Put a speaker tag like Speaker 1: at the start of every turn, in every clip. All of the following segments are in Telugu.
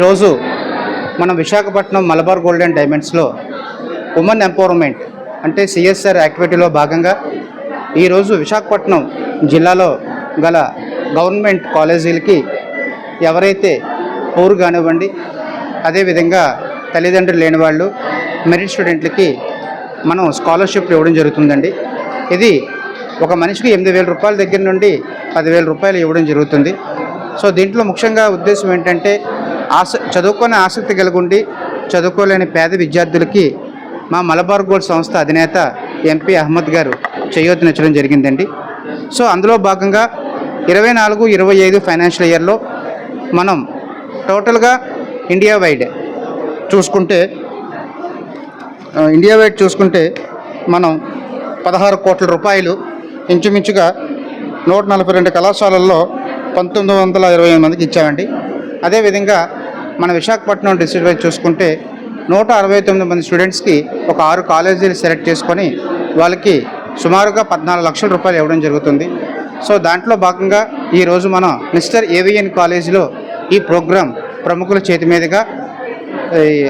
Speaker 1: రోజు మన విశాఖపట్నం మలబార్ గోల్డెన్ డైమండ్స్లో ఉమెన్ ఎంపవర్మెంట్ అంటే సిఎస్ఆర్ యాక్టివిటీలో భాగంగా ఈరోజు విశాఖపట్నం జిల్లాలో గల గవర్నమెంట్ కాలేజీలకి ఎవరైతే పూర్ కానివ్వండి, అదేవిధంగా తల్లిదండ్రులు లేని వాళ్ళు, మెరిట్ స్టూడెంట్లకి మనం స్కాలర్షిప్ ఇవ్వడం జరుగుతుందండి. ఇది ఒక మనిషికి 8,000 రూపాయల దగ్గర నుండి 10,000 రూపాయలు ఇవ్వడం జరుగుతుంది. సో దీంట్లో ముఖ్యంగా ఉద్దేశం ఏంటంటే చదువుకునే ఆసక్తి కలిగి చదువుకోలేని పేద విద్యార్థులకి మా మలబార్ గోల్డ్ సంస్థ అధినేత ఎంపీ అహ్మద్ గారు చేయూతనిచ్చడం జరిగిందండి. సో అందులో భాగంగా 24-25 ఫైనాన్షియల్ ఇయర్లో మనం టోటల్గా ఇండియా వైడ్ చూసుకుంటే మనం 16 కోట్ల రూపాయలు ఇంచుమించుగా 142 కళాశాలల్లో 1928 మందికి ఇచ్చామండి. అదేవిధంగా మన విశాఖపట్నం డిస్ట్రిక్ట్ వైజ్ చూసుకుంటే 169 మంది స్టూడెంట్స్కి ఒక 6 కాలేజీలు సెలెక్ట్ చేసుకొని వాళ్ళకి సుమారుగా 14 లక్షల రూపాయలు ఇవ్వడం జరుగుతుంది. సో దాంట్లో భాగంగా ఈరోజు మనం మిస్టర్ ఏవిఎన్ కాలేజీలో ఈ ప్రోగ్రాం ప్రముఖుల చేతి మీదుగా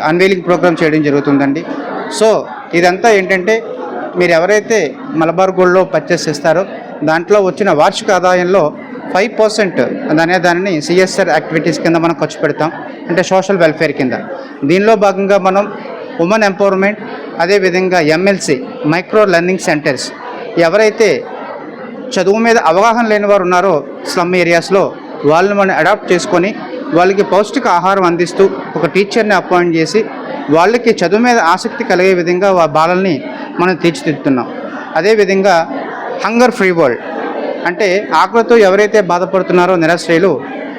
Speaker 1: అన్వెయిలింగ్ ప్రోగ్రాం చేయడం జరుగుతుందండి. సో ఇదంతా ఏంటంటే మీరు ఎవరైతే మలబార్ గోల్డ్లో పర్చేస్ చేస్తారో దాంట్లో వచ్చిన వార్షిక ఆదాయంలో 5% దానిని సిఎస్ఆర్ యాక్టివిటీస్ కింద మనం ఖర్చు పెడతాం, అంటే సోషల్ వెల్ఫేర్ కింద. దీనిలో భాగంగా మనం ఉమెన్ ఎంపవర్మెంట్, అదేవిధంగా ఎంఎల్సి మైక్రో లెర్నింగ్ సెంటర్స్ ఎవరైతే చదువు మీద అవగాహన లేని వారు ఉన్నారో స్లమ్ ఏరియాస్లో వాళ్ళని మనం అడాప్ట్ చేసుకొని వాళ్ళకి పౌష్టిక ఆహారం అందిస్తూ ఒక టీచర్ని అపాయింట్ చేసి వాళ్ళకి చదువు మీద ఆసక్తి కలిగే విధంగా బాలల్ని మనం తీర్చిదిద్దుతున్నాం. అదేవిధంగా హంగర్ ఫ్రీ వరల్డ్ అంటే ఆకలితో ఎవరైతే బాధపడుతున్నారో నిరాశ్రయులు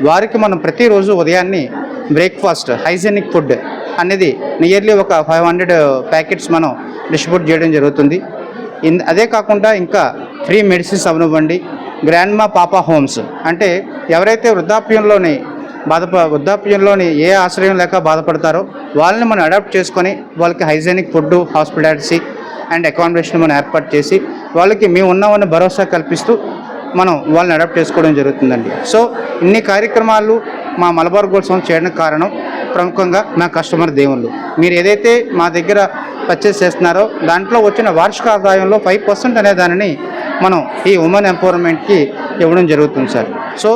Speaker 1: వారికి మనం ప్రతిరోజు ఉదయాన్నే బ్రేక్ఫాస్ట్ హైజీనిక్ ఫుడ్ అనేది నియర్లీ ఒక 500 ప్యాకెట్స్ మనం డిస్ట్రిబ్యూట్ చేయడం జరుగుతుంది. అదే కాకుండా ఇంకా ఫ్రీ మెడిసిన్స్ అవనివ్వండి, గ్రాండ్ మా పాపా హోమ్స్ అంటే ఎవరైతే వృద్ధాప్యంలోని ఏ ఆశ్రయం లేక బాధపడతారో వాళ్ళని మనం అడాప్ట్ చేసుకొని వాళ్ళకి hygienic food, hospitality and accommodation మనం ఏర్పాటు చేసి వాళ్ళకి మేము ఉన్నామని భరోసా కల్పిస్తూ మనం వాళ్ళని అడాప్ట్ చేసుకోవడం జరుగుతుందండి. సో ఇన్ని కార్యక్రమాలు మా మలబార్ గోల్డ్ సంస్థ చేయడానికి కారణం ప్రముఖంగా మా కస్టమర్ దేవుళ్ళు. మీరు ఏదైతే మా దగ్గర పర్చేస్ చేస్తున్నారో దాంట్లో వచ్చిన వార్షిక ఆదాయంలో 5% అనే దానిని మనం ఈ ఉమెన్ ఎంపవర్మెంట్కి ఇవ్వడం జరుగుతుంది సార్. సో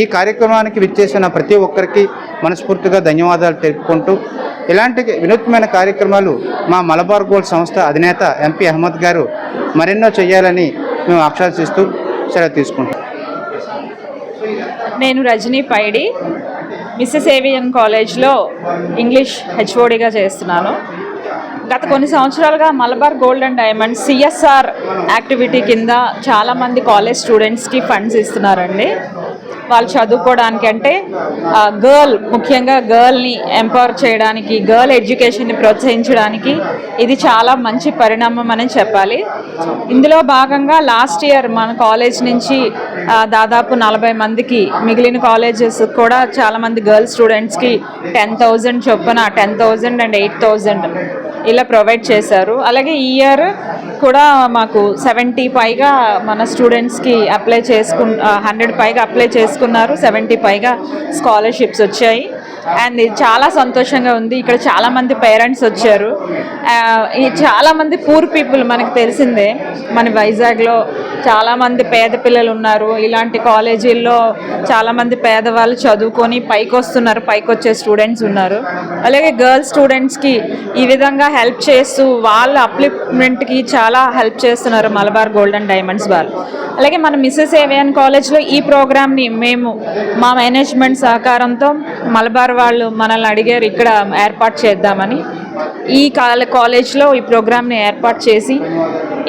Speaker 1: ఈ కార్యక్రమానికి విచ్చేసిన ప్రతి ఒక్కరికి మనస్ఫూర్తిగా ధన్యవాదాలు తెలుపుకుంటూ ఇలాంటి వినూత్నమైన కార్యక్రమాలు మా మలబార్ గోల్డ్ సంస్థ అధినేత ఎంపీ అహ్మద్ గారు మరెన్నో చేయాలని మేము ఆకాంక్షిస్తూ సెలవు తీసుకుంటాం.
Speaker 2: నేను రజనీ పైడి మిస్సెస్ ఏవిఎన్ కాలేజ్లో ఇంగ్లీష్ హెచ్ఓడిగా చేస్తున్నాను. గత కొన్ని సంవత్సరాలుగా Malabar gold and diamonds CSR activity కింద చాలామంది కాలేజ్ స్టూడెంట్స్కి ఫండ్స్ ఇస్తున్నారండి. వాళ్ళు చదువుకోవడానికి, అంటే ముఖ్యంగా గర్ల్ని ఎంపవర్ చేయడానికి, గర్ల్ ఎడ్యుకేషన్ని ప్రోత్సహించడానికి ఇది చాలా మంచి పరిణామం అని చెప్పాలి. ఇందులో భాగంగా లాస్ట్ ఇయర్ మన కాలేజ్ నుంచి దాదాపు 40 మందికి, మిగిలిన కాలేజెస్ కూడా చాలామంది గర్ల్ స్టూడెంట్స్కి 10,000 చొప్పున 10,000 and 8,000 ఇలా ప్రొవైడ్ చేశారు. అలాగే ఈ ఇయర్ కూడా మాకు 70 పైగా మన స్టూడెంట్స్కి 100 పైగా అప్లై చేసుకున్నారు. 70 పైగా స్కాలర్షిప్స్ వచ్చాయి. అండ్ ఇది చాలా సంతోషంగా ఉంది. ఇక్కడ చాలామంది పేరెంట్స్ వచ్చారు. చాలామంది పూర్ పీపుల్, మనకు తెలిసిందే మన వైజాగ్లో చాలామంది పేద పిల్లలు ఉన్నారు. ఇలాంటి కాలేజీల్లో చాలామంది పేదవాళ్ళు చదువుకొని పైకి వచ్చే స్టూడెంట్స్ ఉన్నారు. అలాగే గర్ల్స్ స్టూడెంట్స్కి ఈ విధంగా హెల్ప్ చేస్తూ వాళ్ళ అప్లిప్మెంట్కి చాలా హెల్ప్ చేస్తున్నారు మలబార్ గోల్డ్ అండ్ డైమండ్స్ వాళ్ళు. అలాగే మన మిస్సెస్ ఏవిఎన్ కాలేజ్లో ఈ ప్రోగ్రామ్ని మేము మా మేనేజ్మెంట్ సహకారంతో మలబార్ వాళ్ళు మనల్ని అడిగారు ఇక్కడ ఏర్పాటు చేద్దామని. ఈ కాలేజ్లో ఈ ప్రోగ్రామ్ని ఏర్పాటు చేసి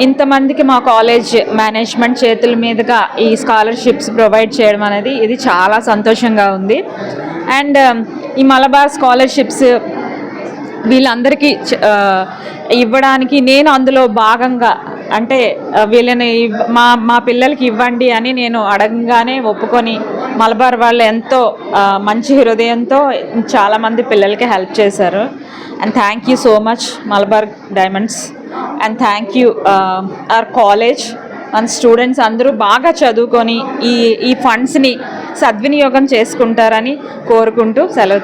Speaker 2: ఇంతమందికి మా కాలేజ్ మేనేజ్మెంట్ చేతుల మీదుగా ఈ స్కాలర్షిప్స్ ప్రొవైడ్ చేయడం అనేది ఇది చాలా సంతోషంగా ఉంది. అండ్ ఈ మలబార్ స్కాలర్షిప్స్ వీళ్ళందరికీ ఇవ్వడానికి నేను అందులో భాగంగా, అంటే వీళ్ళని మా పిల్లలకి ఇవ్వండి అని నేను అడగగానే ఒప్పుకొని మలబార్ వాళ్ళు ఎంతో మంచి హృదయంతో చాలామంది పిల్లలకి హెల్ప్ చేశారు. And thank you so much Malabar diamonds, and thank you our college. మన స్టూడెంట్స్ అందరూ బాగా చదువుకొని ఈ ఫండ్స్ని సద్వినియోగం చేసుకుంటారని కోరుకుంటూ సెలవు